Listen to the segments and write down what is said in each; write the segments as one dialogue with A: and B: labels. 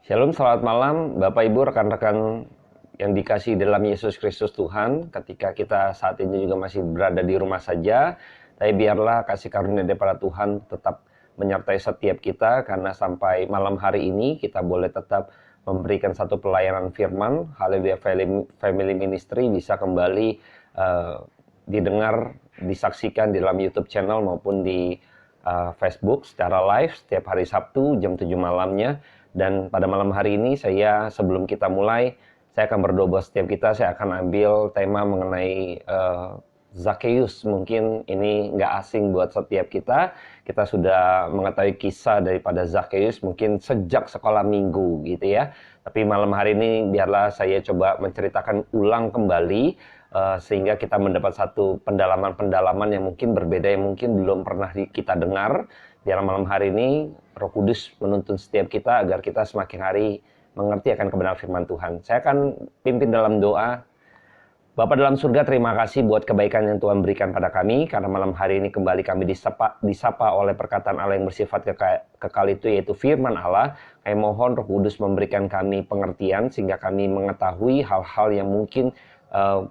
A: Shalom, selamat malam Bapak Ibu, rekan-rekan yang dikasihi dalam Yesus Kristus Tuhan. Ketika kita saat ini juga masih berada di rumah saja, tapi biarlah kasih karunia daripada Tuhan tetap menyertai setiap kita, karena sampai malam hari ini kita boleh tetap memberikan satu pelayanan firman. Haleluya, Family Ministry bisa kembali didengar, disaksikan di dalam YouTube channel maupun di Facebook secara live setiap hari Sabtu jam 7 malamnya. Dan pada malam hari ini sebelum kita mulai, saya akan berdoa buat setiap kita. Saya akan ambil tema mengenai Zakheus. Mungkin ini nggak asing buat setiap kita. Kita sudah mengetahui kisah daripada Zakheus mungkin sejak sekolah minggu gitu ya. Tapi malam hari ini biarlah saya coba menceritakan ulang kembali, sehingga kita mendapat satu pendalaman-pendalaman yang mungkin berbeda, yang mungkin belum pernah kita dengar. Biar malam hari ini Roh Kudus menuntun setiap kita agar kita semakin hari mengerti akan kebenaran firman Tuhan. Saya akan pimpin dalam doa. Bapa dalam surga, terima kasih buat kebaikan yang Tuhan berikan pada kami, karena malam hari ini kembali kami disapa oleh perkataan Allah yang bersifat kekal itu, yaitu firman Allah. Kami mohon Roh Kudus memberikan kami pengertian sehingga kami mengetahui hal-hal yang mungkin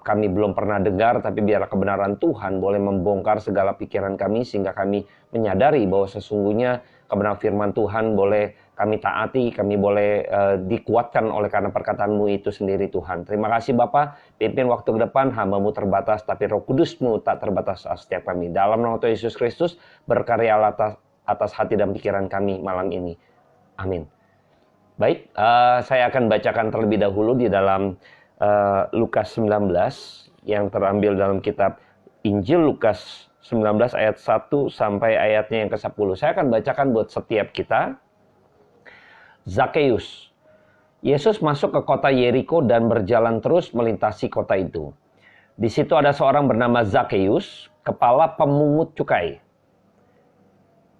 A: kami belum pernah dengar, tapi biarlah kebenaran Tuhan boleh membongkar segala pikiran kami sehingga kami menyadari bahwa sesungguhnya kebenaran firman Tuhan boleh kami taati, kami boleh dikuatkan oleh karena perkataan-Mu itu sendiri Tuhan. Terima kasih Bapa, pimpin waktu ke depan, hamba-Mu terbatas, tapi Roh Kudus-Mu tak terbatas setiap kami. Dalam nama Tuhan Yesus Kristus, berkarya atas hati dan pikiran kami malam ini. Amin. Baik, saya akan bacakan terlebih dahulu di dalam Lukas 19 yang terambil dalam kitab Injil Lukas 19 ayat 1 sampai ayatnya yang ke-10. Saya akan bacakan buat setiap kita. Zakheus. Yesus masuk ke kota Yeriko dan berjalan terus melintasi kota itu. Di situ ada seorang bernama Zakheus, kepala pemungut cukai.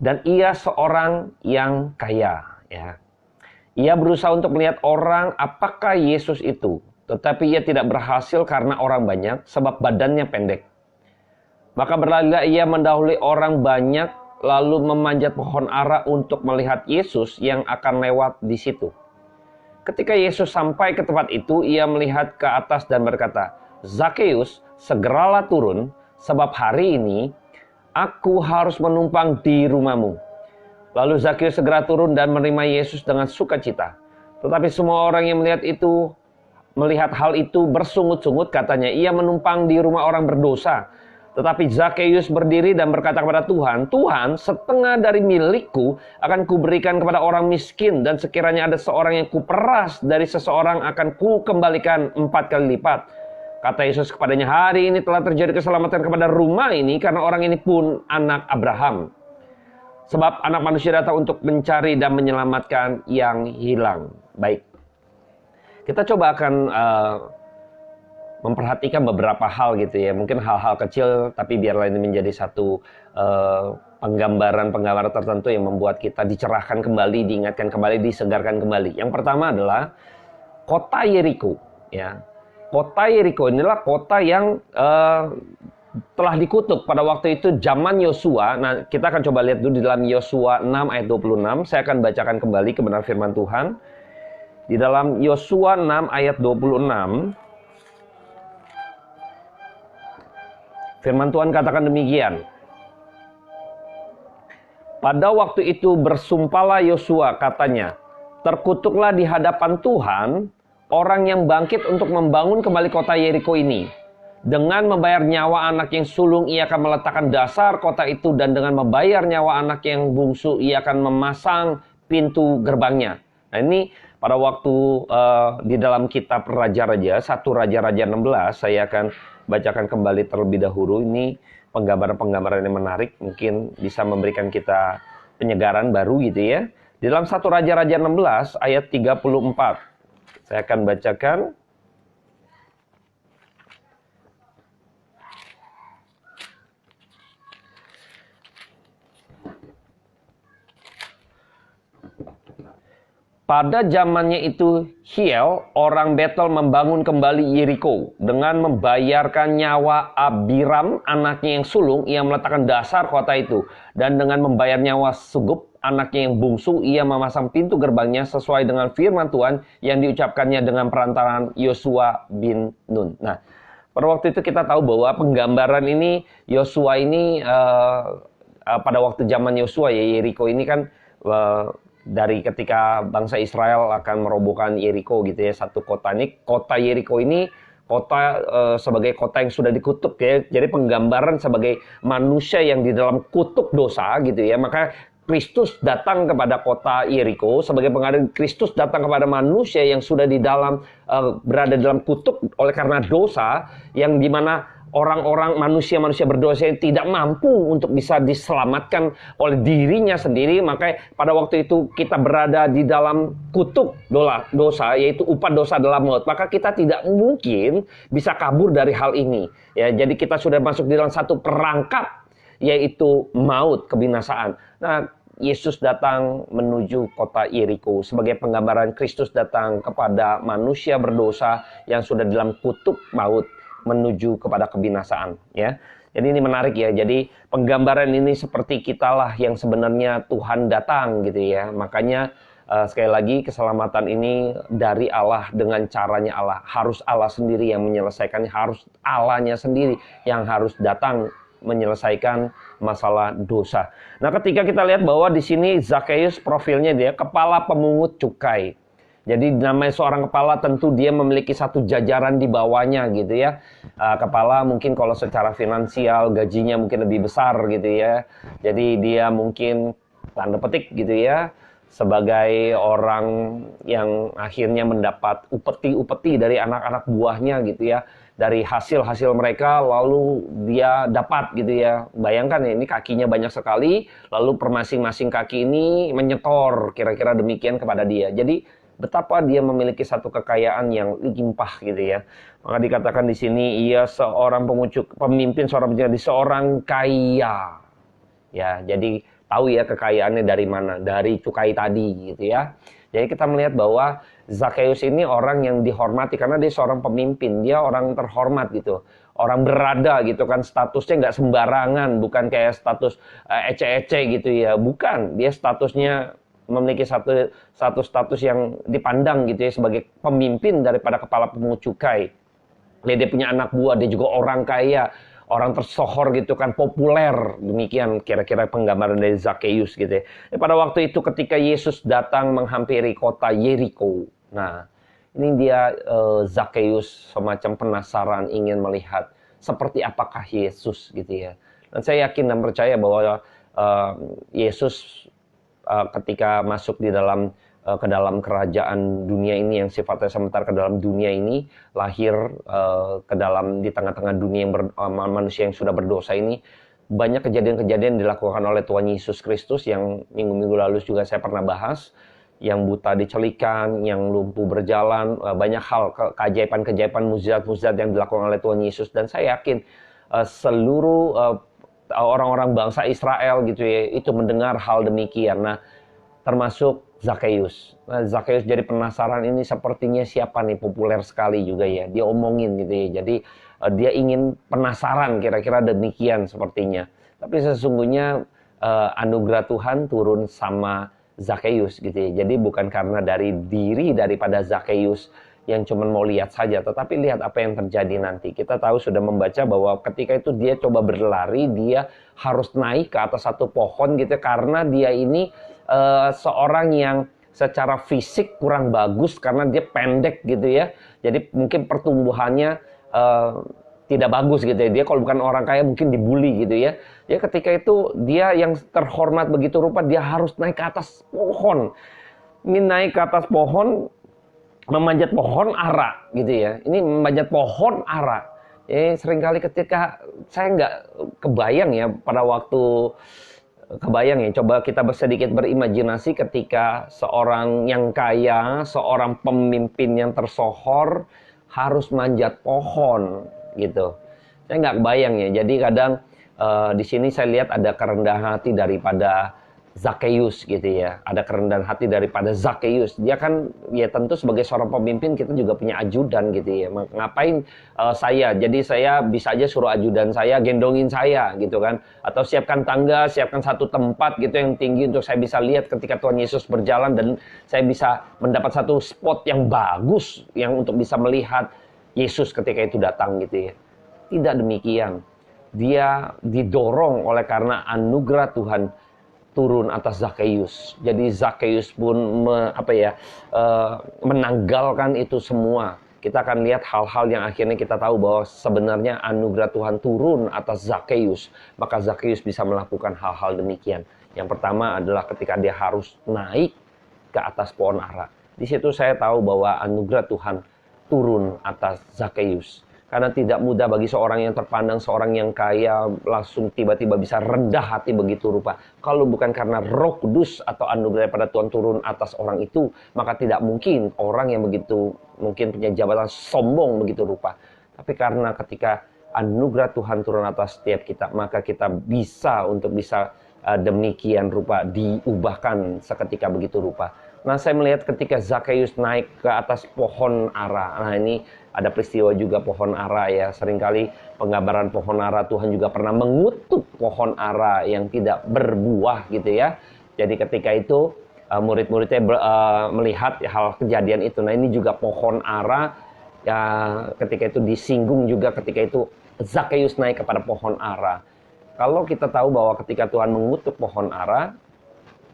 A: Dan ia seorang yang kaya, ya. Ia berusaha untuk melihat orang apakah Yesus itu. Tetapi ia tidak berhasil karena orang banyak, sebab badannya pendek. Maka berlarilah ia mendahului orang banyak, lalu memanjat pohon ara untuk melihat Yesus yang akan lewat di situ. Ketika Yesus sampai ke tempat itu, ia melihat ke atas dan berkata, "Zakheus, segeralah turun, sebab hari ini aku harus menumpang di rumahmu." Lalu Zakheus segera turun dan menerima Yesus dengan sukacita. Tetapi semua orang yang melihat hal itu bersungut-sungut, katanya, "Ia menumpang di rumah orang berdosa." Tetapi Zakheus berdiri dan berkata kepada Tuhan, "Tuhan, setengah dari milikku akan kuberikan kepada orang miskin, dan sekiranya ada seorang yang kuperas dari seseorang akan kukembalikan 4 kali lipat." Kata Yesus kepadanya, "Hari ini telah terjadi keselamatan kepada rumah ini, karena orang ini pun anak Abraham. Sebab anak manusia datang untuk mencari dan menyelamatkan yang hilang." Baik. Kita coba akan memperhatikan beberapa hal gitu ya. Mungkin hal-hal kecil, tapi biarlah ini menjadi satu penggambaran tertentu yang membuat kita dicerahkan kembali, diingatkan kembali, disegarkan kembali. Yang pertama adalah kota Yeriko. Ya. Kota Yeriko inilah kota yang telah dikutuk pada waktu itu zaman Yosua. Nah, kita akan coba lihat dulu di dalam Yosua 6 ayat 26. Saya akan bacakan kembali kebenaran firman Tuhan. Di dalam Yosua 6 ayat 26, firman Tuhan katakan demikian. Pada waktu itu bersumpahlah Yosua, katanya, "Terkutuklah di hadapan Tuhan orang yang bangkit untuk membangun kembali kota Yeriko ini. Dengan membayar nyawa anak yang sulung, ia akan meletakkan dasar kota itu, dan dengan membayar nyawa anak yang bungsu, ia akan memasang pintu gerbangnya." Nah, ini pada waktu di dalam kitab Raja-Raja, 1 Raja-Raja 16, saya akan bacakan kembali terlebih dahulu. Ini penggambaran-penggambaran yang menarik, mungkin bisa memberikan kita penyegaran baru gitu ya. Di dalam 1 Raja-Raja 16 ayat 34. Saya akan bacakan. Pada zamannya itu Hiel, orang Betel membangun kembali Yeriko dengan membayarkan nyawa Abiram, anaknya yang sulung, ia meletakkan dasar kota itu. Dan dengan membayar nyawa Sugub, anaknya yang bungsu, ia memasang pintu gerbangnya sesuai dengan firman Tuhan yang diucapkannya dengan perantaraan Yosua bin Nun. Nah, pada waktu itu kita tahu bahwa penggambaran ini, Yosua ini pada waktu zaman Yosua ya, Yeriko ini kan dari ketika bangsa Israel akan merobohkan Yeriko gitu ya, satu kota ini, kota Yeriko ini kota sebagai kota yang sudah dikutuk ya, jadi penggambaran sebagai manusia yang di dalam kutuk dosa gitu ya. Maka Kristus datang kepada kota Yeriko sebagai penggambaran Kristus datang kepada manusia yang sudah di dalam berada dalam kutuk oleh karena dosa, yang dimana orang-orang manusia-manusia berdosa yang tidak mampu untuk bisa diselamatkan oleh dirinya sendiri. Maka pada waktu itu kita berada di dalam kutuk dosa, yaitu upah dosa adalah maut. Maka kita tidak mungkin bisa kabur dari hal ini. Ya, jadi kita sudah masuk di dalam satu perangkap, yaitu maut, kebinasaan. Nah, Yesus datang menuju kota Yeriko sebagai penggambaran Kristus datang kepada manusia berdosa yang sudah dalam kutuk maut menuju kepada kebinasaan ya. Jadi ini menarik ya. Jadi penggambaran ini seperti kitalah yang sebenarnya Tuhan datang gitu ya. Makanya sekali lagi keselamatan ini dari Allah dengan caranya Allah. Harus Allah sendiri yang menyelesaikannya, harus Allahnya sendiri yang harus datang menyelesaikan masalah dosa. Nah, ketika kita lihat bahwa di sini Zakheus profilnya dia kepala pemungut cukai. Jadi namanya seorang kepala tentu dia memiliki satu jajaran di bawahnya gitu ya. Kepala mungkin kalau secara finansial gajinya mungkin lebih besar gitu ya. Jadi dia mungkin tanda petik gitu ya, sebagai orang yang akhirnya mendapat upeti-upeti dari anak-anak buahnya gitu ya. Dari hasil-hasil mereka lalu dia dapat gitu ya. Bayangkan ya, ini kakinya banyak sekali, lalu per masing-masing kaki ini menyetor kira-kira demikian kepada dia. Jadi betapa dia memiliki satu kekayaan yang limpah gitu ya. Maka dikatakan di sini ia seorang pemimpin, seorang kaya. Ya, jadi tahu ya kekayaannya dari mana? Dari cukai tadi gitu ya. Jadi kita melihat bahwa Zakheus ini orang yang dihormati karena dia seorang pemimpin, dia orang terhormat gitu. Orang berada gitu kan, statusnya nggak sembarangan, bukan kayak status ece-ece gitu ya. Bukan, dia statusnya memiliki satu status yang dipandang gitu ya sebagai pemimpin daripada kepala pemungut cukai. Dia punya anak buah, dia juga orang kaya, orang tersohor gitu kan, populer. Demikian kira-kira penggambaran dari Zakheus gitu ya. Pada waktu itu ketika Yesus datang menghampiri kota Yeriko. Nah, ini dia Zakheus semacam penasaran ingin melihat seperti apakah Yesus gitu ya. Dan saya yakin dan percaya bahwa Yesus ketika masuk di dalam ke dalam kerajaan dunia ini yang sifatnya sementara, ke dalam dunia ini lahir ke dalam di tengah-tengah dunia yang manusia yang sudah berdosa ini, banyak kejadian-kejadian dilakukan oleh Tuhan Yesus Kristus yang minggu-minggu lalu juga saya pernah bahas, yang buta dicelikan, yang lumpuh berjalan, banyak hal keajaiban-keajaiban, mukjizat-mukjizat yang dilakukan oleh Tuhan Yesus. Dan saya yakin seluruh orang-orang bangsa Israel gitu ya, itu mendengar hal demikian. Nah, termasuk Zakheus. Nah, Zakheus jadi penasaran, ini sepertinya siapa nih, populer sekali juga ya. Dia omongin gitu ya. Jadi dia ingin penasaran kira-kira demikian sepertinya. Tapi sesungguhnya anugerah Tuhan turun sama Zakheus gitu ya. Jadi bukan karena dari diri daripada Zakheus yang cuma mau lihat saja, tetapi lihat apa yang terjadi nanti. Kita tahu sudah membaca bahwa ketika itu dia coba berlari, dia harus naik ke atas satu pohon gitu karena dia ini seorang yang secara fisik kurang bagus karena dia pendek gitu ya. Jadi mungkin pertumbuhannya tidak bagus gitu ya. Dia kalau bukan orang kaya mungkin dibully gitu ya. Ya ketika itu dia yang terhormat begitu rupa, dia harus naik ke atas pohon. Ini naik ke atas pohon, memanjat pohon ara gitu ya. Ini memanjat pohon ara. Seringkali ketika saya nggak kebayang ya pada waktu kebayang ya. Coba kita sedikit berimajinasi ketika seorang yang kaya, seorang pemimpin yang tersohor harus manjat pohon gitu. Saya nggak kebayang ya. Jadi kadang di sini saya lihat ada kerendahan hati daripada Zakheus gitu ya. Ada kerendahan hati daripada Zakheus. Dia kan ya tentu sebagai seorang pemimpin kita juga punya ajudan gitu ya. Ngapain saya? Jadi saya bisa aja suruh ajudan saya gendongin saya gitu kan. Atau siapkan tangga, siapkan satu tempat gitu yang tinggi untuk saya bisa lihat ketika Tuhan Yesus berjalan dan saya bisa mendapat satu spot yang bagus yang untuk bisa melihat Yesus ketika itu datang gitu ya. Tidak demikian. Dia didorong oleh karena anugerah Tuhan turun atas Zakheus. Jadi Zakheus pun menanggalkan itu semua. Kita akan lihat hal-hal yang akhirnya kita tahu bahwa sebenarnya anugerah Tuhan turun atas Zakheus. Maka Zakheus bisa melakukan hal-hal demikian. Yang pertama adalah ketika dia harus naik ke atas pohon ara. Di situ saya tahu bahwa anugerah Tuhan turun atas Zakheus. Karena tidak mudah bagi seorang yang terpandang, seorang yang kaya, langsung tiba-tiba bisa rendah hati begitu rupa. Kalau bukan karena Roh Kudus atau anugerah daripada Tuhan turun atas orang itu, maka tidak mungkin orang yang begitu mungkin punya jabatan sombong begitu rupa. Tapi karena ketika anugerah Tuhan turun atas setiap kita, maka kita bisa demikian rupa diubahkan seketika begitu rupa. Nah, saya melihat ketika Zakheus naik ke atas pohon ara. Nah, ini ada peristiwa juga pohon ara ya. Seringkali penggambaran pohon ara, Tuhan juga pernah mengutuk pohon ara yang tidak berbuah gitu ya. Jadi ketika itu murid-muridnya melihat hal kejadian itu. Nah, ini juga pohon ara ya, ketika itu disinggung juga ketika itu Zakheus naik kepada pohon ara. Kalau kita tahu bahwa ketika Tuhan mengutuk pohon ara,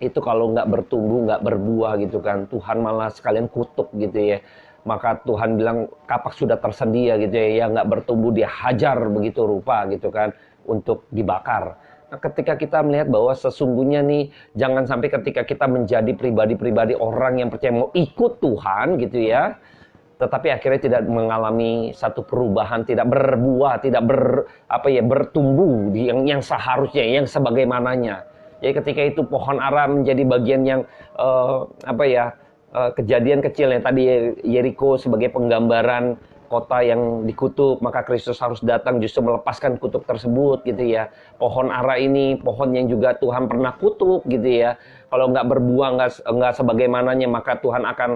A: itu kalau nggak bertumbuh, nggak berbuah gitu kan, Tuhan malah sekalian kutuk gitu ya. Maka Tuhan bilang kapak sudah tersedia gitu ya, nggak bertumbuh dia hajar begitu rupa gitu kan, untuk dibakar. Nah, ketika kita melihat bahwa sesungguhnya nih, jangan sampai ketika kita menjadi pribadi-pribadi orang yang percaya mau ikut Tuhan gitu ya, tetapi akhirnya tidak mengalami satu perubahan, tidak berbuah, tidak bertumbuh yang seharusnya, yang sebagaimananya. Jadi ketika itu pohon ara menjadi bagian yang kejadian kecil yang tadi Yeriko sebagai penggambaran kota yang dikutuk, maka Kristus harus datang justru melepaskan kutuk tersebut gitu ya. Pohon ara ini pohon yang juga Tuhan pernah kutuk gitu ya. Kalau nggak berbuah, nggak sebagaimananya, maka Tuhan akan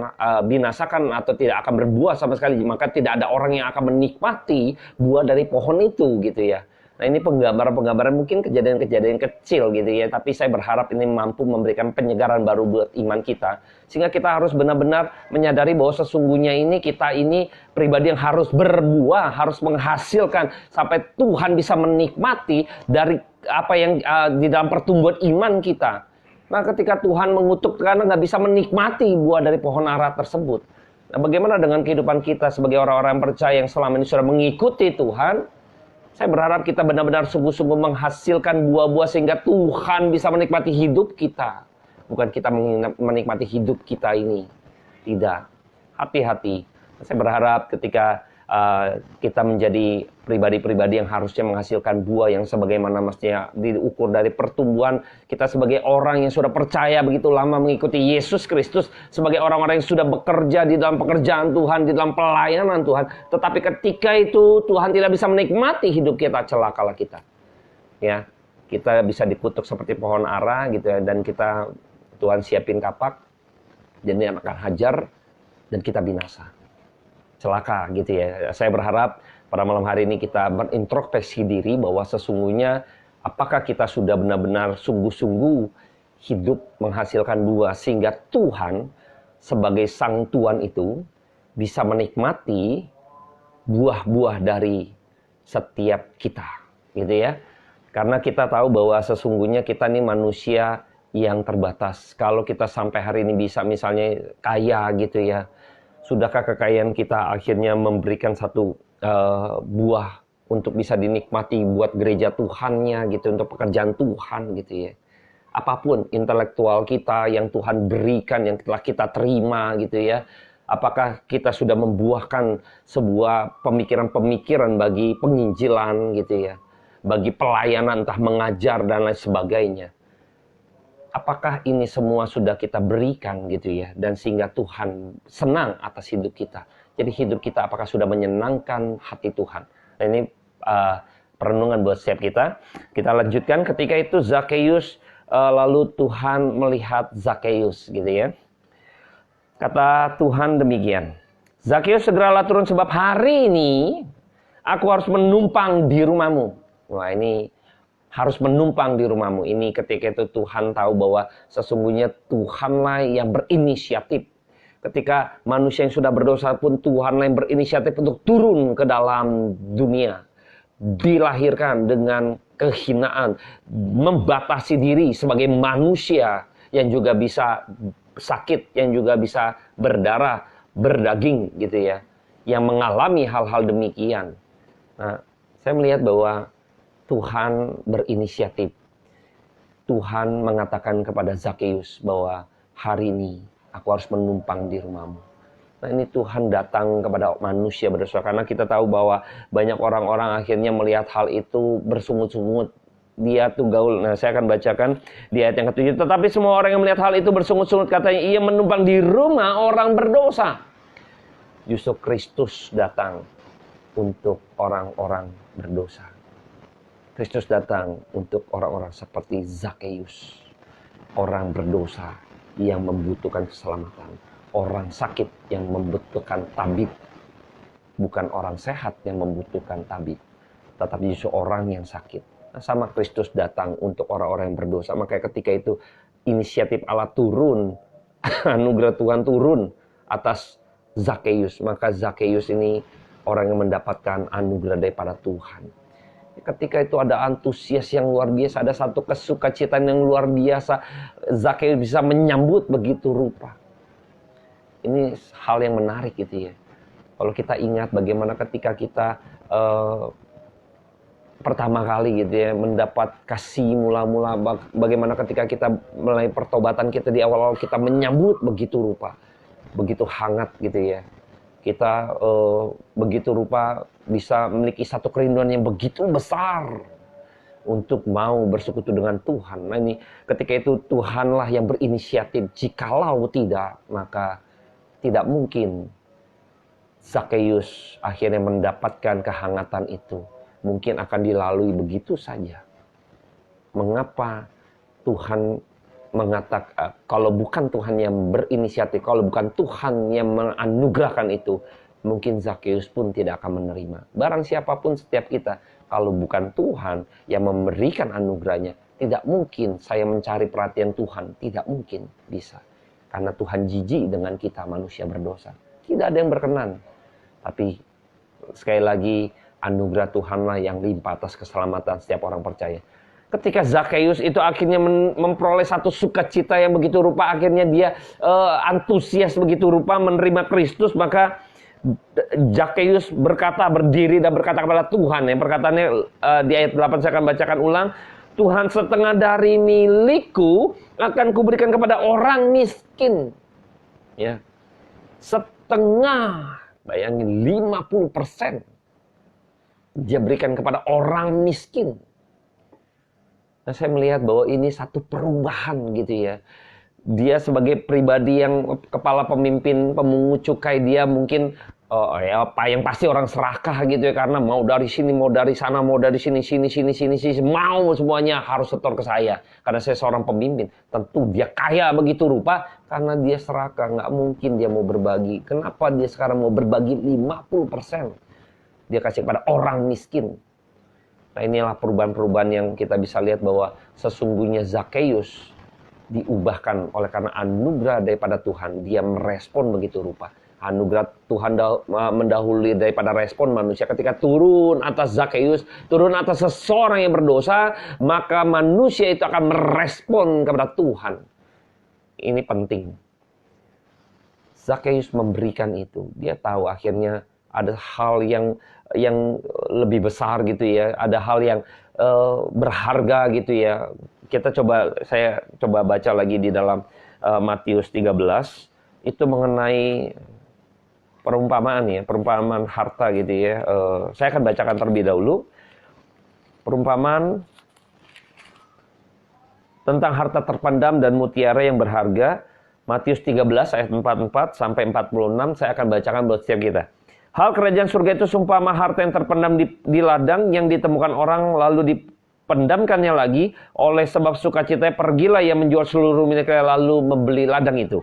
A: binasakan atau tidak akan berbuah sama sekali. Maka tidak ada orang yang akan menikmati buah dari pohon itu gitu ya. Nah, ini penggambaran mungkin kejadian-kejadian kecil gitu ya, tapi saya berharap ini mampu memberikan penyegaran baru buat iman kita. Sehingga kita harus benar-benar menyadari bahwa sesungguhnya kita ini pribadi yang harus berbuah, harus menghasilkan sampai Tuhan bisa menikmati dari apa yang di dalam pertumbuhan iman kita. Nah, ketika Tuhan mengutuk karena nggak bisa menikmati buah dari pohon ara tersebut. Nah, bagaimana dengan kehidupan kita sebagai orang-orang percaya yang selama ini sudah mengikuti Tuhan? Saya berharap kita benar-benar sungguh-sungguh menghasilkan buah-buah sehingga Tuhan bisa menikmati hidup kita. Bukan kita menikmati hidup kita ini. Tidak. Hati-hati. Saya berharap ketika kita menjadi pribadi-pribadi yang harusnya menghasilkan buah yang sebagaimana mestinya diukur dari pertumbuhan kita sebagai orang yang sudah percaya begitu lama mengikuti Yesus Kristus, sebagai orang-orang yang sudah bekerja di dalam pekerjaan Tuhan, di dalam pelayanan Tuhan, tetapi ketika itu Tuhan tidak bisa menikmati hidup kita, celakalah kita ya. Kita bisa dikutuk seperti pohon ara gitu ya, dan Tuhan siapin kapak dan dia akan hajar dan kita binasa, celaka gitu ya. Saya berharap pada malam hari ini kita berintrospeksi diri bahwa sesungguhnya apakah kita sudah benar-benar sungguh-sungguh hidup menghasilkan buah sehingga Tuhan sebagai sang Tuhan itu bisa menikmati buah-buah dari setiap kita gitu ya. Karena kita tahu bahwa sesungguhnya kita ini manusia yang terbatas. Kalau kita sampai hari ini bisa misalnya kaya gitu ya, sudahkah kekayaan kita akhirnya memberikan satu buah untuk bisa dinikmati buat gereja Tuhannya gitu, untuk pekerjaan Tuhan gitu ya. Apapun intelektual kita yang Tuhan berikan, yang telah kita terima gitu ya. Apakah kita sudah membuahkan sebuah pemikiran-pemikiran bagi penginjilan gitu ya, bagi pelayanan entah mengajar dan lain sebagainya. Apakah ini semua sudah kita berikan gitu ya, dan sehingga Tuhan senang atas hidup kita. Jadi hidup kita apakah sudah menyenangkan hati Tuhan. Nah, ini perenungan buat setiap kita. Kita lanjutkan ketika itu Zakheus lalu Tuhan melihat Zakeus gitu ya. Kata Tuhan demikian, Zakeus segeralah turun sebab hari ini aku harus menumpang di rumahmu. Wah, ini harus menumpang di rumahmu. Ini ketika itu Tuhan tahu bahwa sesungguhnya Tuhanlah yang berinisiatif. Ketika manusia yang sudah berdosa pun Tuhanlah yang berinisiatif untuk turun ke dalam dunia. Dilahirkan dengan kehinaan, membatasi diri sebagai manusia yang juga bisa sakit, yang juga bisa berdarah, berdaging gitu ya, yang mengalami hal-hal demikian. Nah, saya melihat bahwa Tuhan berinisiatif. Tuhan mengatakan kepada Zakeus bahwa hari ini aku harus menumpang di rumahmu. Nah, ini Tuhan datang kepada manusia berdosa, karena kita tahu bahwa banyak orang-orang akhirnya melihat hal itu bersungut-sungut. Dia tuh gaul. Nah, saya akan bacakan di ayat yang ke-7. Tetapi semua orang yang melihat hal itu bersungut-sungut, katanya ia menumpang di rumah orang berdosa. Justru Kristus datang untuk orang-orang berdosa. Kristus datang untuk orang-orang seperti Zakeus. Orang berdosa yang membutuhkan keselamatan. Orang sakit yang membutuhkan tabib. Bukan orang sehat yang membutuhkan tabib. Tetapi justru orang yang sakit. Nah, sama Kristus datang untuk orang-orang yang berdosa. Makanya ketika itu inisiatif Allah turun. Anugerah Tuhan turun atas Zakeus. Maka Zakeus ini orang yang mendapatkan anugerah daripada Tuhan. Ketika itu ada antusias yang luar biasa. Ada satu kesukacitaan yang luar biasa. Zakeus bisa menyambut begitu rupa. Ini hal yang menarik gitu ya. Kalau kita ingat bagaimana ketika kita pertama kali gitu ya mendapat kasih mula-mula, bagaimana ketika kita mulai pertobatan kita di awal-awal kita menyambut begitu rupa, begitu hangat gitu ya. Kita begitu rupa bisa memiliki satu kerinduan yang begitu besar untuk mau bersekutu dengan Tuhan. Nah, ini ketika itu Tuhanlah yang berinisiatif. Jikalau tidak, maka tidak mungkin Zakeus akhirnya mendapatkan kehangatan itu. Mungkin akan dilalui begitu saja. Mengapa Tuhan mengatakan, kalau bukan Tuhan yang berinisiatif, kalau bukan Tuhan yang menganugerahkan itu, mungkin Zakeus pun tidak akan menerima. Barang siapapun setiap kita, kalau bukan Tuhan yang memberikan anugerahnya, tidak mungkin saya mencari perhatian Tuhan. Tidak mungkin bisa. Karena Tuhan jijik dengan kita manusia berdosa. Tidak ada yang berkenan. Tapi sekali lagi, anugerah Tuhanlah yang limpah atas keselamatan setiap orang percaya. Ketika Zakeus itu akhirnya memperoleh satu sukacita yang begitu rupa, akhirnya dia antusias begitu rupa menerima Kristus, maka Zakeus berkata, berdiri dan berkata kepada Tuhan. Yang perkataannya di ayat 8 saya akan bacakan ulang. Tuhan, setengah dari milikku akan kuberikan kepada orang miskin. Ya. Setengah, bayangin 50%. Dia berikan kepada orang miskin. Nah, saya melihat bahwa ini satu perubahan gitu ya. Dia sebagai pribadi yang kepala pemimpin pemungut cukai, dia mungkin yang pasti orang serakah gitu ya, karena mau dari sini, mau dari sana, mau dari sini, mau semuanya harus setor ke saya karena saya seorang pemimpin. Tentu dia kaya begitu rupa karena dia serakah, nggak mungkin dia mau berbagi. Kenapa dia sekarang mau berbagi 50%? Dia kasih kepada orang miskin. Nah, inilah perubahan-perubahan yang kita bisa lihat bahwa sesungguhnya Zakeus diubahkan oleh karena anugerah daripada Tuhan. Dia merespon begitu rupa. Anugerah Tuhan mendahului daripada respon manusia. Ketika turun atas Zakeus, turun atas seseorang yang berdosa, maka manusia itu akan merespon kepada Tuhan. Ini penting. Zakeus memberikan itu. Dia tahu akhirnya ada hal yang lebih besar gitu ya. Ada hal yang berharga gitu ya. Saya coba baca lagi di dalam Matius 13. Itu mengenai perumpamaan harta gitu ya. Saya akan bacakan terlebih dahulu. Perumpamaan tentang harta terpendam dan mutiara yang berharga. Matius 13 ayat 44 sampai 46. Saya akan bacakan buat setiap kita. Hal kerajaan surga itu seumpama harta yang terpendam di ladang yang ditemukan orang lalu pendamkannya lagi. Oleh sebab sukacitanya pergilah ia menjual seluruh miliknya lalu membeli ladang itu.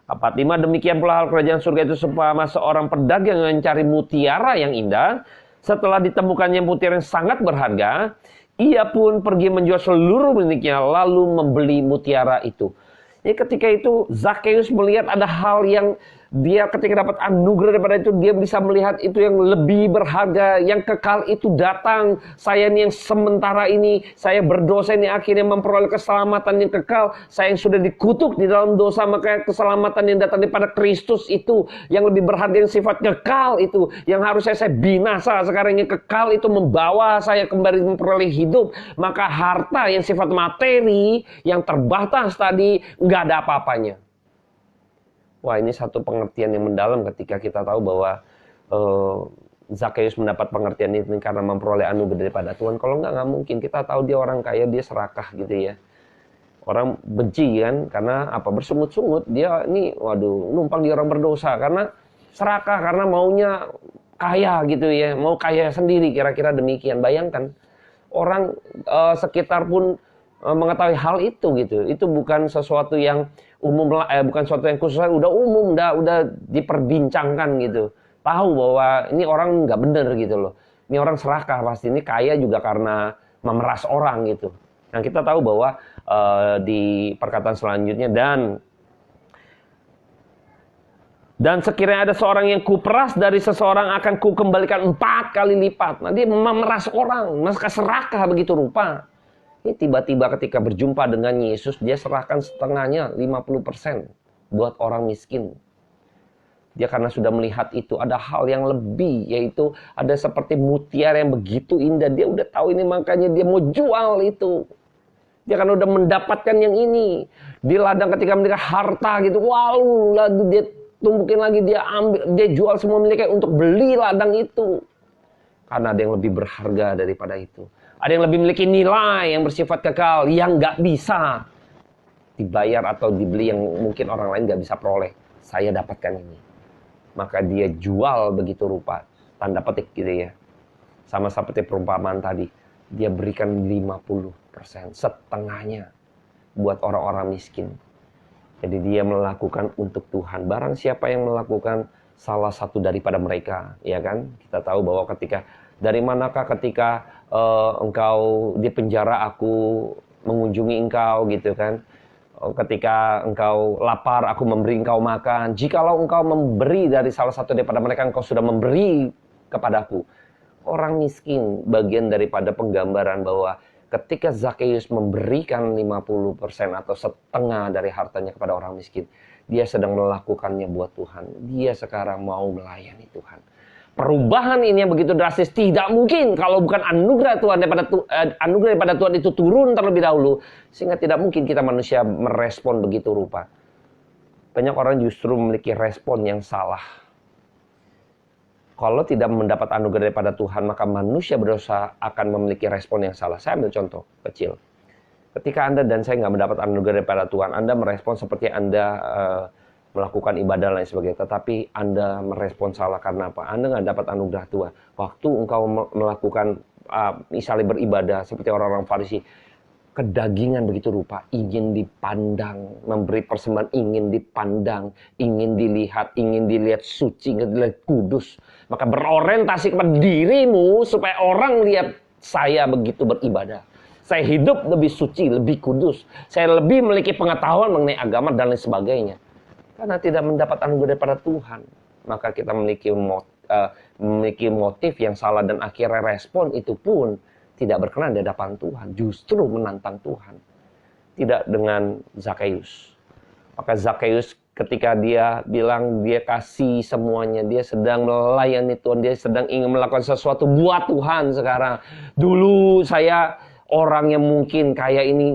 A: 45, demikian pula hal kerajaan surga itu seumpama seorang pedagang yang mencari mutiara yang indah. Setelah ditemukannya mutiara yang sangat berharga, ia pun pergi menjual seluruh miliknya lalu membeli mutiara itu. Jadi ketika itu Zakheus melihat ada hal yang dia ketika dapat anugerah daripada itu, dia bisa melihat itu yang lebih berharga, yang kekal itu datang. Saya ini yang sementara ini, saya berdosa ini akhirnya memperoleh keselamatan yang kekal. Saya yang sudah dikutuk di dalam dosa, maka keselamatan yang datang daripada Kristus itu, yang lebih berharga, yang sifat kekal itu, yang harusnya saya binasa, sekarang yang kekal itu membawa saya kembali memperoleh hidup. Maka harta yang sifat materi, yang terbatas tadi, nggak ada apa-apanya. Wah, ini satu pengertian yang mendalam ketika kita tahu bahwa Zakheus mendapat pengertian ini karena memperoleh anugerah daripada Tuhan. Kalau nggak mungkin. Kita tahu dia orang kaya, dia serakah gitu ya. Orang benci kan, karena apa? Bersungut-sungut. Dia ini, waduh, numpang di orang berdosa. Karena serakah, karena maunya kaya gitu ya. Mau kaya sendiri, kira-kira demikian. Bayangkan, orang sekitar pun mengetahui hal itu gitu. Itu bukan sesuatu yang umum, bukan sesuatu yang khusus, udah umum, udah diperbincangkan gitu. Tahu bahwa ini orang nggak bener gitu loh. Ini orang serakah pasti, ini kaya juga karena memeras orang gitu. Nah, kita tahu bahwa di perkataan selanjutnya, dan sekiranya ada seorang yang kuperas dari seseorang akan kukembalikan 4 kali lipat. Nah, dia memeras orang, maka serakah begitu rupa. Ini tiba-tiba ketika berjumpa dengan Yesus, dia serahkan setengahnya, 50% buat orang miskin. Dia karena sudah melihat itu, ada hal yang lebih, yaitu ada seperti mutiara yang begitu indah. Dia udah tahu ini, makanya dia mau jual itu. Dia kan udah mendapatkan yang ini. Di ladang ketika mereka harta gitu, wow, lagi dia tumpukin lagi, dia ambil, dia jual semua miliknya untuk beli ladang itu. Karena ada yang lebih berharga daripada itu. Ada yang lebih memiliki nilai yang bersifat kekal, yang nggak bisa dibayar atau dibeli, yang mungkin orang lain nggak bisa peroleh. Saya dapatkan ini. Maka dia jual begitu rupa. Tanda petik gitu ya. Sama seperti perumpamaan tadi. Dia berikan 50%, setengahnya buat orang-orang miskin. Jadi dia melakukan untuk Tuhan. Barang siapa yang melakukan salah satu daripada mereka, ya kan? Kita tahu bahwa ketika, dari manakah ketika engkau di penjara aku mengunjungi engkau gitu kan. Ketika engkau lapar aku memberi engkau makan. Jikalau engkau memberi dari salah satu daripada mereka, engkau sudah memberi kepadaku. Orang miskin bagian daripada penggambaran bahwa ketika Zakheus memberikan 50% atau setengah dari hartanya kepada orang miskin, dia sedang melakukannya buat Tuhan. Dia sekarang mau melayani Tuhan. Perubahan ini yang begitu drastis tidak mungkin kalau bukan anugerah Tuhan daripada Tuhan itu turun terlebih dahulu, sehingga tidak mungkin kita manusia merespon begitu rupa. Banyak orang justru memiliki respon yang salah. Kalau tidak mendapat anugerah daripada Tuhan, maka manusia berdosa akan memiliki respon yang salah. Saya ambil contoh kecil. Ketika Anda dan saya nggak mendapat anugerah daripada Tuhan, Anda merespon seperti Anda melakukan ibadah lain sebagainya, tetapi Anda merespon salah karena apa? Anda nggak dapat anugerah Tuhan. Waktu engkau melakukan misalnya beribadah seperti orang-orang Farisi, kedagingan begitu rupa, ingin dipandang, memberi persembahan ingin dipandang, ingin dilihat suci, ingin dilihat kudus. Maka berorientasi kepada dirimu supaya orang lihat saya begitu beribadah. Saya hidup lebih suci, lebih kudus. Saya lebih memiliki pengetahuan mengenai agama dan lain sebagainya. Karena tidak mendapat anugerah daripada Tuhan, maka kita memiliki motif yang salah dan akhirnya respon itu pun tidak berkenan di hadapan Tuhan, justru menantang Tuhan. Tidak dengan Zakheus. Maka Zakheus ketika dia bilang dia kasih semuanya, dia sedang melayani Tuhan, dia sedang ingin melakukan sesuatu buat Tuhan sekarang. Dulu saya orang yang mungkin kaya ini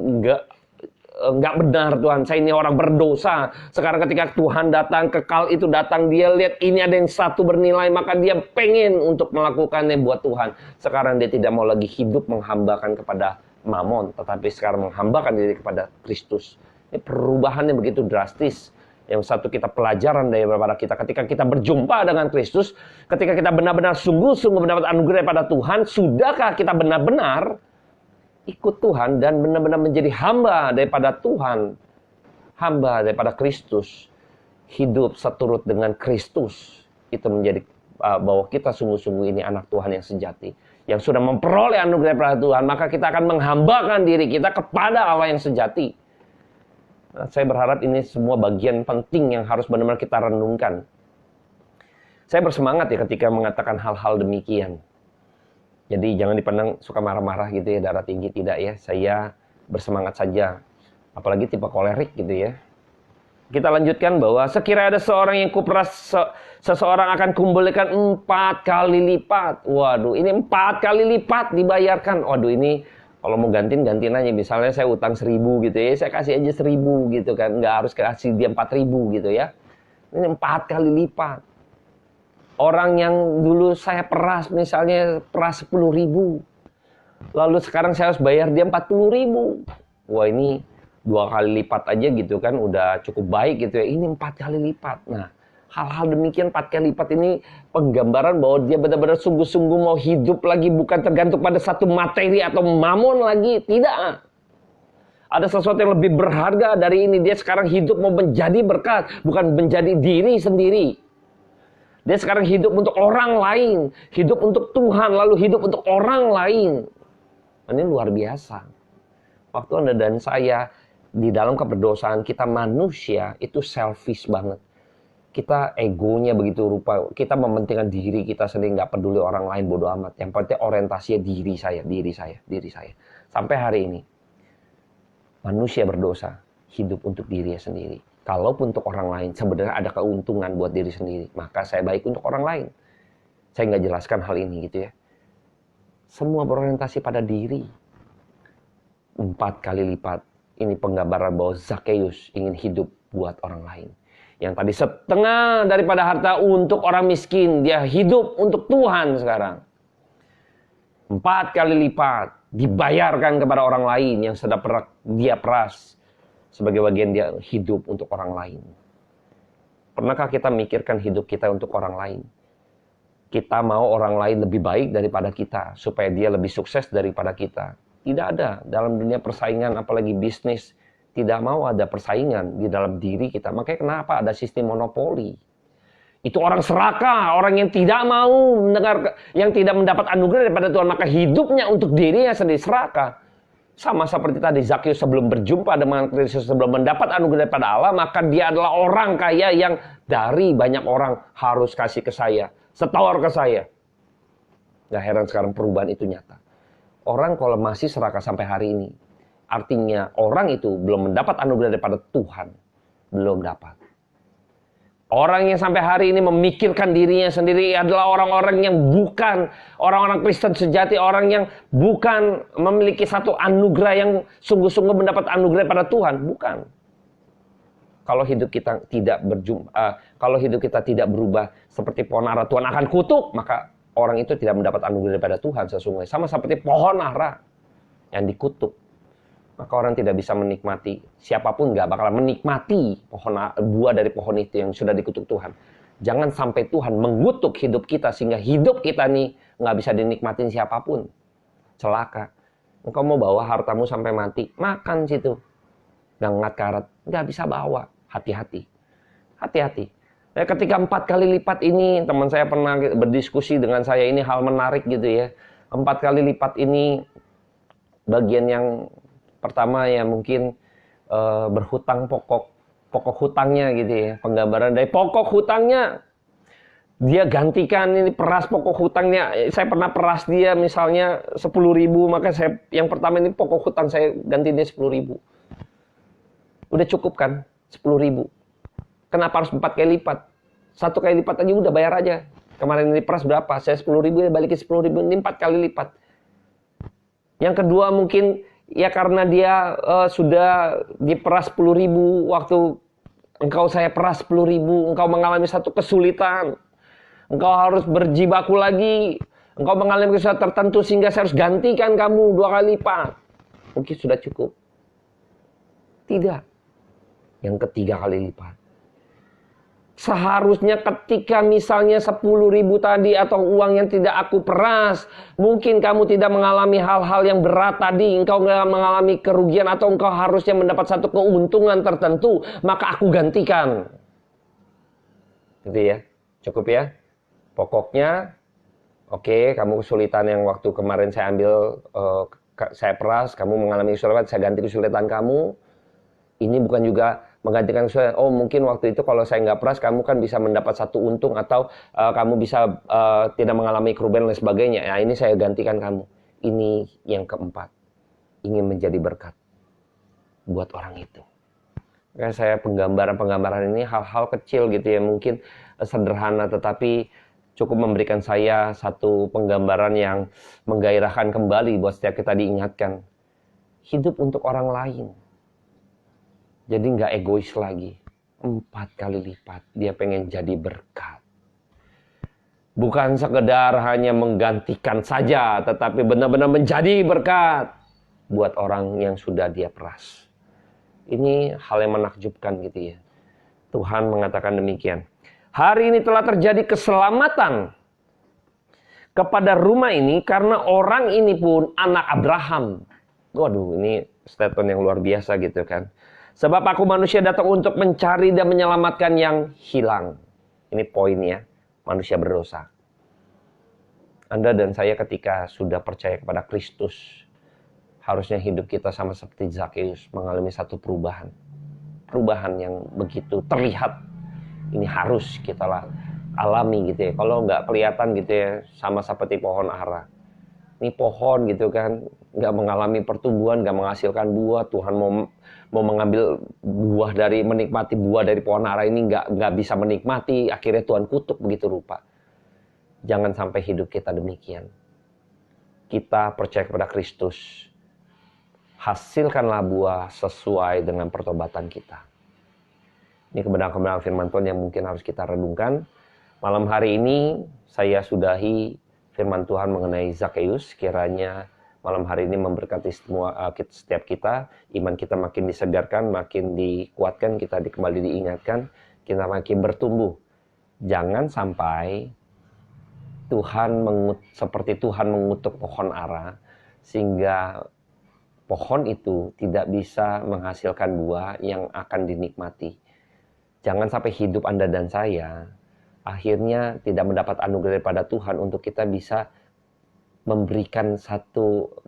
A: enggak benar Tuhan, saya ini orang berdosa. Sekarang ketika Tuhan datang, kekal itu datang, dia lihat ini ada yang satu bernilai, maka dia pengen untuk melakukannya buat Tuhan. Sekarang dia tidak mau lagi hidup menghambakan kepada Mamon, tetapi sekarang menghambakan diri kepada Kristus. Ini perubahannya begitu drastis. Yang satu kita pelajaran daripada kita ketika kita berjumpa dengan Kristus, ketika kita benar-benar sungguh-sungguh mendapat anugerah daripada Tuhan, sudahkah kita benar-benar ikut Tuhan dan benar-benar menjadi hamba daripada Tuhan, hamba daripada Kristus, hidup seturut dengan Kristus, itu menjadi bahwa kita sungguh-sungguh ini anak Tuhan yang sejati, yang sudah memperoleh anugerah daripada Tuhan, maka kita akan menghambakan diri kita kepada Allah yang sejati. Nah, saya berharap ini semua bagian penting yang harus benar-benar kita renungkan. Saya bersemangat ya ketika mengatakan hal-hal demikian. Jadi jangan dipandang suka marah-marah gitu ya, darah tinggi, tidak ya. Saya bersemangat saja. Apalagi tipe kolerik gitu ya. Kita lanjutkan bahwa sekiranya ada seorang yang kuperas, seseorang akan kumpulkan 4 kali lipat. Waduh, ini 4 kali lipat dibayarkan. Waduh, ini kalau mau gantiin aja. Misalnya saya utang 1.000 gitu ya, saya kasih aja 1.000 gitu kan. Nggak harus kasih dia 4.000 gitu ya. Ini 4 kali lipat. Orang yang dulu saya peras, misalnya peras 10.000. Lalu sekarang saya harus bayar dia 40.000. Wah, ini 2 kali lipat aja gitu kan, udah cukup baik gitu ya. Ini 4 kali lipat. Nah, hal-hal demikian 4 kali lipat ini penggambaran bahwa dia benar-benar sungguh-sungguh mau hidup lagi, bukan tergantung pada satu materi atau mamon lagi. Tidak. Ada sesuatu yang lebih berharga dari ini. Dia sekarang hidup mau menjadi berkat, bukan menjadi diri sendiri. Dia sekarang hidup untuk orang lain, hidup untuk Tuhan, lalu hidup untuk orang lain. Ini luar biasa. Waktu Anda dan saya di dalam keberdosaan, kita manusia itu selfish banget. Kita egonya begitu rupa, kita mementingkan diri kita sendiri, nggak peduli orang lain, bodo amat. Yang penting orientasinya diri saya. Sampai hari ini, manusia berdosa, hidup untuk dirinya sendiri. Kalaupun untuk orang lain, sebenarnya ada keuntungan buat diri sendiri. Maka saya baik untuk orang lain. Saya nggak jelaskan hal ini gitu ya. Semua berorientasi pada diri. 4 kali lipat. Ini penggambaran bahwa Zakheus ingin hidup buat orang lain. Yang tadi setengah daripada harta untuk orang miskin. Dia hidup untuk Tuhan sekarang. 4 kali lipat. Dibayarkan kepada orang lain yang sedang dia peras. Sebagai bagian dia hidup untuk orang lain. Pernahkah kita mikirkan hidup kita untuk orang lain? Kita mau orang lain lebih baik daripada kita, supaya dia lebih sukses daripada kita. Tidak ada. Dalam dunia persaingan, apalagi bisnis, tidak mau ada persaingan di dalam diri kita. Makanya kenapa ada sistem monopoli? Itu orang serakah, orang yang tidak mau mendengar, yang tidak mendapat anugerah daripada Tuhan, maka hidupnya untuk dirinya sendiri serakah. Sama seperti tadi Zakheus sebelum berjumpa dengan Kristus, sebelum mendapat anugerah daripada Allah, maka dia adalah orang kaya yang dari banyak orang harus kasih ke saya, setor ke saya. Gak heran sekarang perubahan itu nyata. Orang kalau masih serakah sampai hari ini, artinya orang itu belum mendapat anugerah daripada Tuhan. Belum dapat. Orang yang sampai hari ini memikirkan dirinya sendiri adalah orang-orang yang bukan orang-orang Kristen sejati, orang yang bukan memiliki satu anugerah yang sungguh-sungguh mendapat anugerah pada Tuhan, bukan. Kalau hidup kita tidak kalau hidup kita tidak berubah seperti pohon ara, Tuhan akan kutuk, maka orang itu tidak mendapat anugerah daripada Tuhan sesungguhnya. Sama seperti pohon ara yang dikutuk. Maka orang tidak bisa menikmati, siapapun nggak bakalan menikmati buah dari pohon itu yang sudah dikutuk Tuhan. Jangan sampai Tuhan mengutuk hidup kita sehingga hidup kita nih nggak bisa dinikmatin siapapun. Celaka. Engkau mau bawa hartamu sampai mati, makan situ. Gangat karat, nggak bisa bawa. Hati-hati. Hati-hati. Nah, ketika 4 kali lipat ini, teman saya pernah berdiskusi dengan saya, ini hal menarik gitu ya. 4 kali lipat ini bagian yang pertama ya mungkin berhutang pokok hutangnya gitu ya. Penggambaran dari pokok hutangnya dia gantikan ini peras pokok hutangnya. Saya pernah peras dia misalnya 10.000, maka saya yang pertama ini pokok hutang saya ganti dia 10.000. Udah cukup kan 10.000. Kenapa harus 4 kali lipat? 1 kali lipat aja udah bayar aja. Kemarin ini peras berapa? Saya 10.000 dia balikin 10.000, ini 4 kali lipat. Yang kedua mungkin ya karena dia sudah diperas 10.000, waktu engkau saya peras 10.000, engkau mengalami satu kesulitan. Engkau harus berjibaku lagi. Engkau mengalami kesulitan tertentu sehingga saya harus gantikan kamu 2 kali lipat. Mungkin sudah cukup. Tidak. Yang ketiga kali lipat. Seharusnya ketika misalnya 10.000 tadi atau uang yang tidak aku peras, mungkin kamu tidak mengalami hal-hal yang berat tadi, engkau nggak mengalami kerugian atau engkau harusnya mendapat satu keuntungan tertentu, maka aku gantikan. Gitu ya, cukup ya. Pokoknya, oke, kamu kesulitan yang waktu kemarin saya ambil, saya peras, kamu mengalami kesulitan, saya ganti kesulitan kamu. Ini bukan juga menggantikan kesulitan. Oh, mungkin waktu itu kalau saya nggak peras, kamu kan bisa mendapat satu untung atau kamu bisa tidak mengalami kerugian dan sebagainya. Ya, ini saya gantikan kamu. Ini yang keempat, ingin menjadi berkat buat orang itu. Kayak saya penggambaran ini hal-hal kecil gitu ya, mungkin sederhana tetapi cukup memberikan saya satu penggambaran yang menggairahkan kembali buat setiap kita diingatkan. Hidup untuk orang lain. Jadi nggak egois lagi. 4 kali lipat dia pengen jadi berkat. Bukan sekedar hanya menggantikan saja, tetapi benar-benar menjadi berkat buat orang yang sudah dia peras. Ini hal yang menakjubkan gitu ya. Tuhan mengatakan demikian. Hari ini telah terjadi keselamatan kepada rumah ini karena orang ini pun anak Abraham. Waduh, ini statement yang luar biasa gitu kan. Sebab aku manusia datang untuk mencari dan menyelamatkan yang hilang. Ini poinnya, manusia berdosa. Anda dan saya ketika sudah percaya kepada Kristus, harusnya hidup kita sama seperti Zakheus, mengalami satu perubahan. Perubahan yang begitu terlihat. Ini harus kita alami gitu ya. Kalau nggak kelihatan gitu ya, sama seperti pohon ara. Ini pohon gitu kan, nggak mengalami pertumbuhan, nggak menghasilkan buah. Tuhan mau mengambil buah menikmati buah dari pohon ara ini nggak bisa menikmati. Akhirnya Tuhan kutuk begitu rupa. Jangan sampai hidup kita demikian. Kita percaya kepada Kristus. Hasilkanlah buah sesuai dengan pertobatan kita. Ini kebenaran-kebenaran firman Tuhan yang mungkin harus kita renungkan. Malam hari ini saya sudahi firman Tuhan mengenai Zakheus. Kiranya malam hari ini memberkati setiap kita. Iman kita makin disegarkan, makin dikuatkan, kita kembali diingatkan. Kita makin bertumbuh. Jangan sampai seperti Tuhan mengutuk pohon ara, sehingga pohon itu tidak bisa menghasilkan buah yang akan dinikmati. Jangan sampai hidup Anda dan saya akhirnya tidak mendapat anugerah daripada Tuhan untuk kita bisa memberikan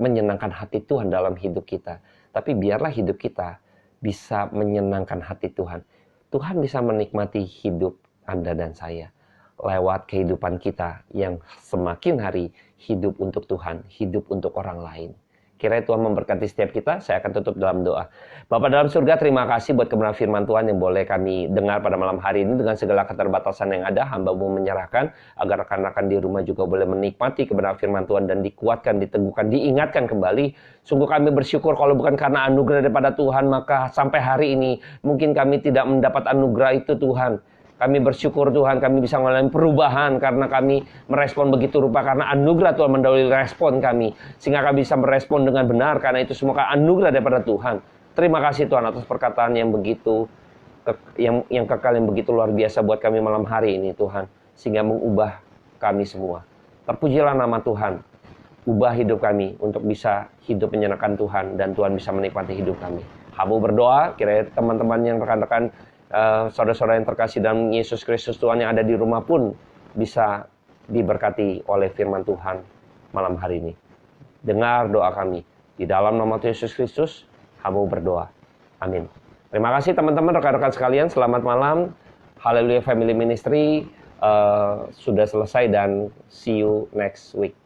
A: menyenangkan hati Tuhan dalam hidup kita. Tapi biarlah hidup kita bisa menyenangkan hati Tuhan. Tuhan bisa menikmati hidup Anda dan saya lewat kehidupan kita yang semakin hari hidup untuk Tuhan, hidup untuk orang lain. Kiranya Tuhan memberkati setiap kita. Saya akan tutup dalam doa. Bapa dalam surga, terima kasih buat kebenaran firman Tuhan yang boleh kami dengar pada malam hari ini. Dengan segala keterbatasan yang ada, hamba-Mu menyerahkan agar rekan-rekan di rumah juga boleh menikmati kebenaran firman Tuhan dan dikuatkan, diteguhkan, diingatkan kembali. Sungguh kami bersyukur kalau bukan karena anugerah daripada Tuhan, maka sampai hari ini mungkin kami tidak mendapat anugerah itu Tuhan. Kami bersyukur Tuhan, kami bisa mengalami perubahan karena kami merespon begitu rupa karena anugerah Tuhan mendahului respon kami. Sehingga kami bisa merespon dengan benar karena itu semua anugerah daripada Tuhan. Terima kasih Tuhan atas perkataan yang begitu, yang kekal, yang begitu luar biasa buat kami malam hari ini Tuhan. Sehingga mengubah kami semua. Terpujilah nama Tuhan. Ubah hidup kami untuk bisa hidup menyenangkan Tuhan dan Tuhan bisa menikmati hidup kami. Hamba berdoa, kiranya teman-teman yang rekan-rekan, saudara-saudara yang terkasih dalam Yesus Kristus Tuhan yang ada di rumah pun bisa diberkati oleh firman Tuhan malam hari ini. Dengar doa kami. Di dalam nama Yesus Kristus, hamba berdoa. Amin. Terima kasih teman-teman, rekan-rekan sekalian. Selamat malam. Haleluya Family Ministry sudah selesai dan see you next week.